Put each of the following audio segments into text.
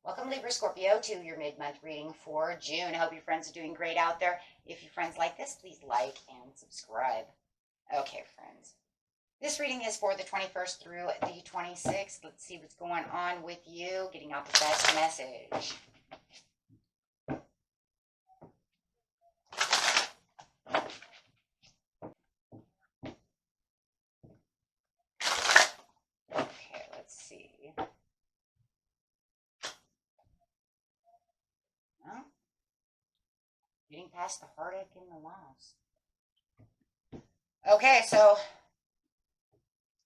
Welcome, Libra Scorpio, to your mid-month reading for June. I hope your friends are doing great out there. If your friends like this, please like and subscribe. Okay, friends. This reading is for the 21st through the 26th. Let's see what's going on with you. Getting out the best message. Okay, let's see. Well, getting past the heartache and the loss. Okay, so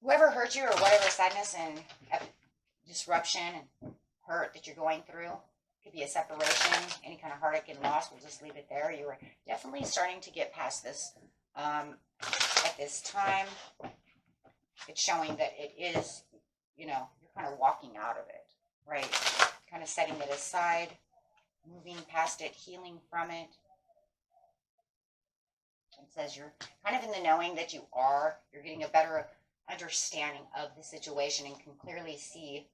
whoever hurt you or whatever sadness and disruption and hurt that you're going through, could be a separation, any kind of heartache and loss, we'll just leave it there. You were definitely starting to get past this at this time. It's showing that it is, you're kind of walking out of it, right? Kind of setting it aside, moving past it, healing from it. It says you're kind of in the knowing that you're getting a better understanding of the situation and can clearly see,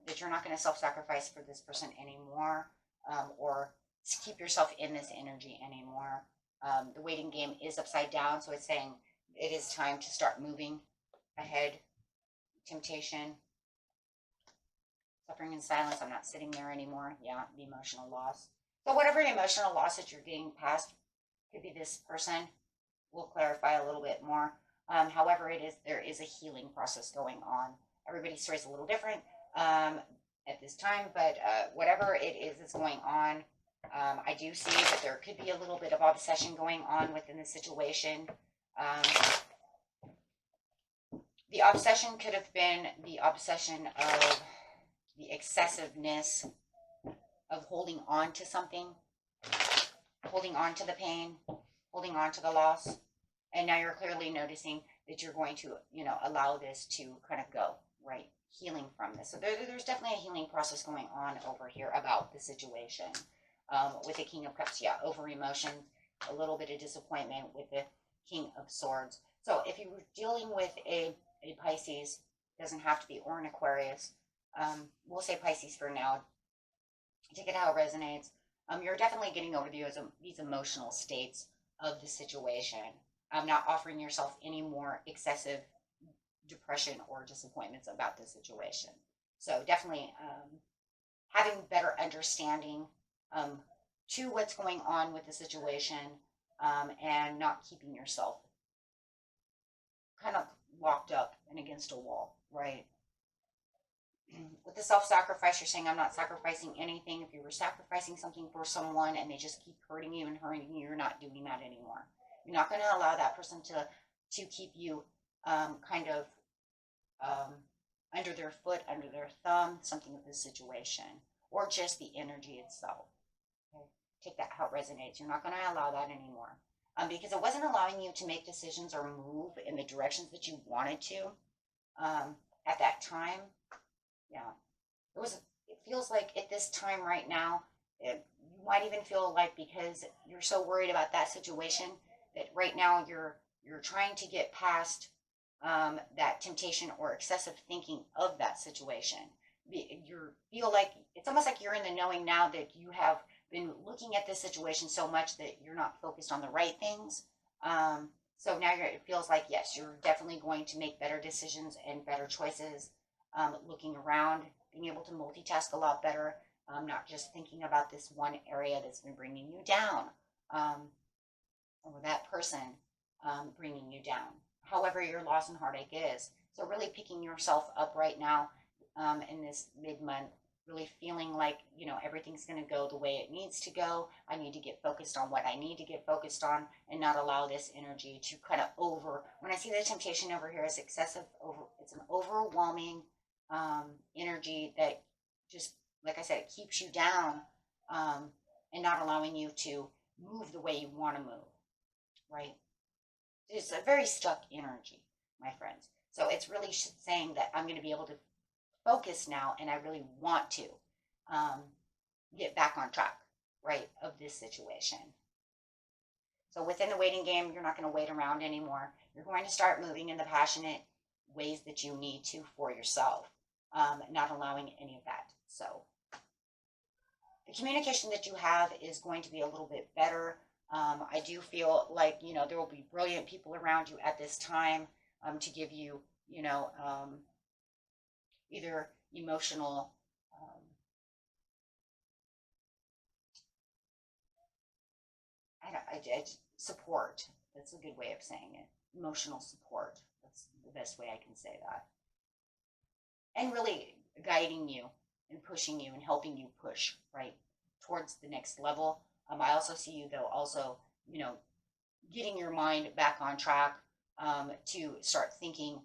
that you're not going to self-sacrifice for this person anymore, or keep yourself in this energy anymore. The waiting game is upside down, so it's saying it is time to start moving ahead. Temptation, suffering in silence. I'm not sitting there anymore. Yeah, the emotional loss. So whatever emotional loss that you're getting past, could be this person. We'll clarify a little bit more. However, there is a healing process going on. Everybody's story is a little different at this time, but whatever it is that's going on, I do see that there could be a little bit of obsession going on within the situation. The obsession could have been the obsession of the excessiveness of holding on to something, holding on to the pain, holding on to the loss. And now you're clearly noticing that you're going to, allow this to kind of go, right? Healing from this. So there's definitely a healing process going on over here about the situation. With the King of Cups, over emotion, a little bit of disappointment with the King of Swords. So if you were dealing with a Pisces, doesn't have to be, or an Aquarius, we'll say Pisces for now. Take it how it resonates. You're definitely getting over these emotional states of the situation. Not offering yourself any more excessive depression or disappointments about the situation. So definitely having better understanding to what's going on with the situation, and not keeping yourself kind of locked up and against a wall, right? With the self-sacrifice, you're saying, I'm not sacrificing anything. If you were sacrificing something for someone and they just keep hurting you and hurting you, you're not doing that anymore. You're not going to allow that person to keep you kind of under their foot, under their thumb, something with this situation, or just the energy itself. Okay? Take that how it resonates. You're not going to allow that anymore, because it wasn't allowing you to make decisions or move in the directions that you wanted to at that time. It feels like at this time right now, you might even feel like, because you're so worried about that situation, that right now you're trying to get past that temptation or excessive thinking of that situation. You feel like it's almost like you're in the knowing now that you have been looking at this situation so much that you're not focused on the right things. So now it feels like, yes, you're definitely going to make better decisions and better choices, looking around, being able to multitask a lot better, not just thinking about this one area that's been bringing you down, or that person bringing you down, however your loss and heartache is. So really picking yourself up right now in this mid-month, really feeling like, everything's going to go the way it needs to go. I need to get focused on what I need to get focused on and not allow this energy to kind of when I see the temptation over here is excessive, it's an overwhelming energy that just, like I said, it keeps you down. and not allowing you to move the way you want to move, right? It's a very stuck energy, my friends. So it's really saying that I'm going to be able to focus now, and I really want to um, get back on track, right, of this situation. So within the waiting game, you're not going to wait around anymore. You're going to start moving in the passionate ways that you need to for yourself, not allowing any of that. So the communication that you have is going to be a little bit better. I do feel like, there will be brilliant people around you at this time to give you, either emotional support. That's a good way of saying it. Emotional support. That's the best way I can say that. And really guiding you and pushing you and helping you push, right, towards the next level. I also see you, though, also, getting your mind back on track to start thinking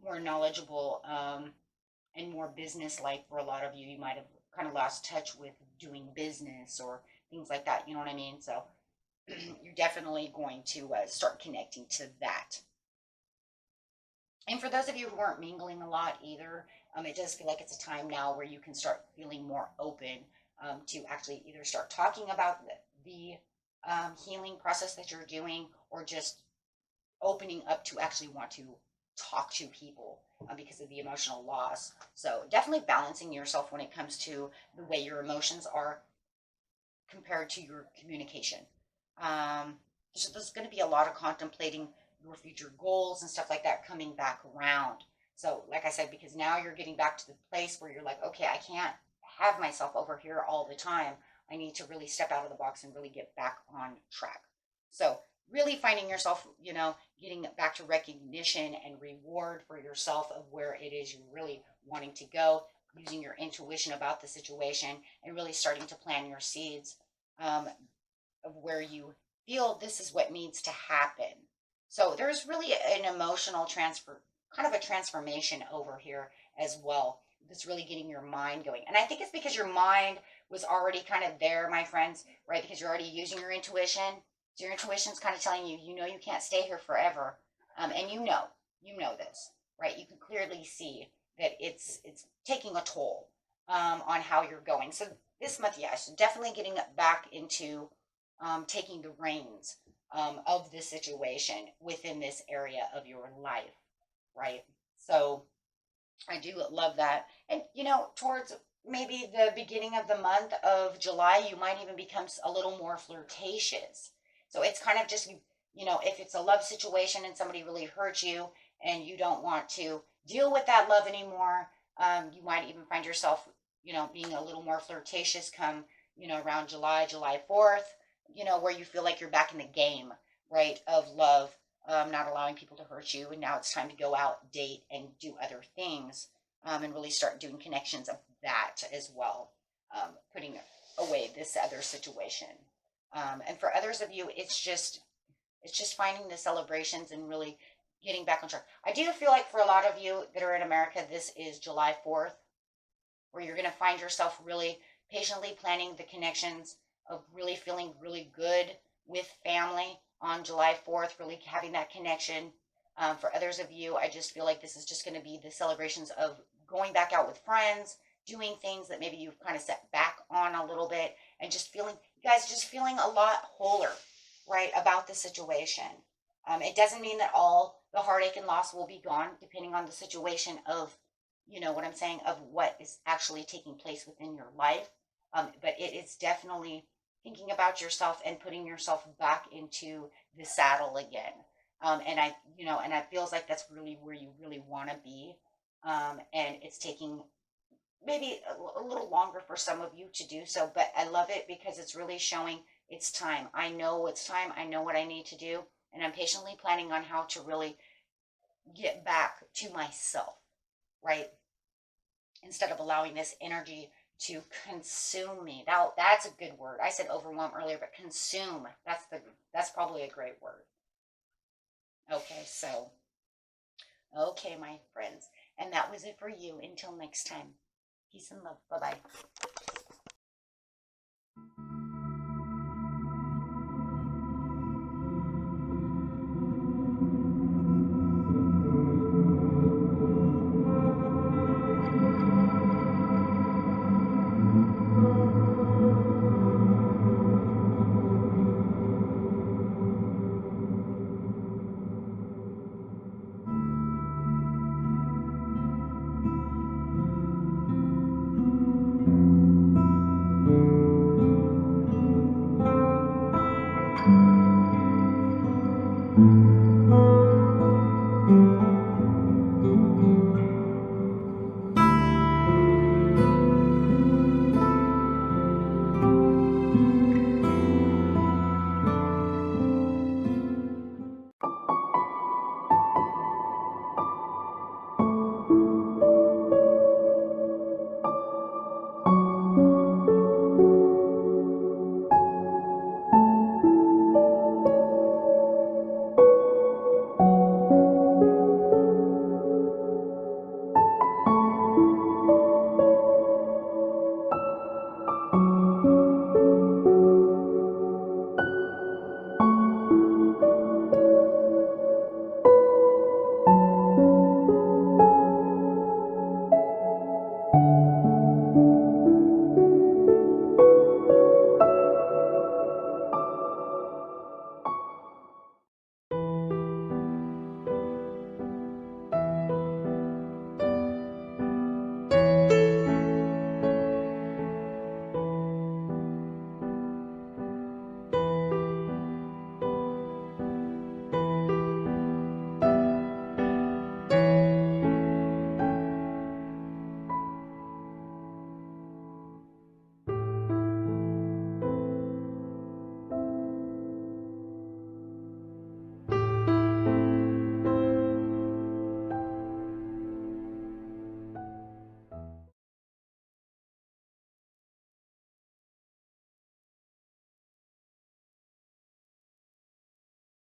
more knowledgeable and more business-like. For a lot of you, you might have kind of lost touch with doing business or things like that. You know what I mean? So you're definitely going to start connecting to that. And for those of you who aren't mingling a lot either, it does feel like it's a time now where you can start feeling more open to actually either start talking about the healing process that you're doing, or just opening up to actually want to talk to people because of the emotional loss. So definitely balancing yourself when it comes to the way your emotions are compared to your communication. So there's going to be a lot of contemplating your future goals and stuff like that coming back around. So like I said, because now you're getting back to the place where you're like, okay, I can't have myself over here all the time. I need to really step out of the box and really get back on track. So really finding yourself, getting back to recognition and reward for yourself of where it is you're really wanting to go, using your intuition about the situation, and really starting to plan your seeds of where you feel this is what needs to happen. So there's really an emotional kind of a transformation over here as well. That's really getting your mind going. And I think it's because your mind was already kind of there, my friends, right? Because you're already using your intuition. So your intuition's kind of telling you, you can't stay here forever. And you know this, right? You can clearly see that it's taking a toll on how you're going. So this month, yes, definitely getting back into taking the reins of this situation within this area of your life, right? So I do love that. And, towards maybe the beginning of the month of July, you might even become a little more flirtatious. So it's kind of just, if it's a love situation and somebody really hurt you and you don't want to deal with that love anymore, you might even find yourself, being a little more flirtatious come, around July 4th, where you feel like you're back in the game, right, of love, not allowing people to hurt you. And now it's time to go out, date, and do other things, and really start doing connections of that as well, putting away this other situation. And for others of you, it's just finding the celebrations and really getting back on track. I do feel like for a lot of you that are in America, this is July 4th, where you're going to find yourself really patiently planning the connections of really feeling really good with family on July 4th, really having that connection. For others of you, I just feel like this is just going to be the celebrations of going back out with friends, doing things that maybe you've kind of set back on a little bit, and just feeling, you guys, just feeling a lot wholer, right, about the situation. It doesn't mean that all the heartache and loss will be gone, depending on the situation of, what I'm saying, of what is actually taking place within your life. But it is definitely thinking about yourself and putting yourself back into the saddle again. And it feels like that's really where you really want to be. And it's taking maybe a little longer for some of you to do so, but I love it because it's really showing it's time. I know it's time. I know what I need to do. And I'm patiently planning on how to really get back to myself, right? Instead of allowing this energy to consume me. Now, that's a good word. I said overwhelm earlier, but consume, that's probably a great word. Okay, my friends. And that was it for you. Until next time. Peace and love. Bye-bye.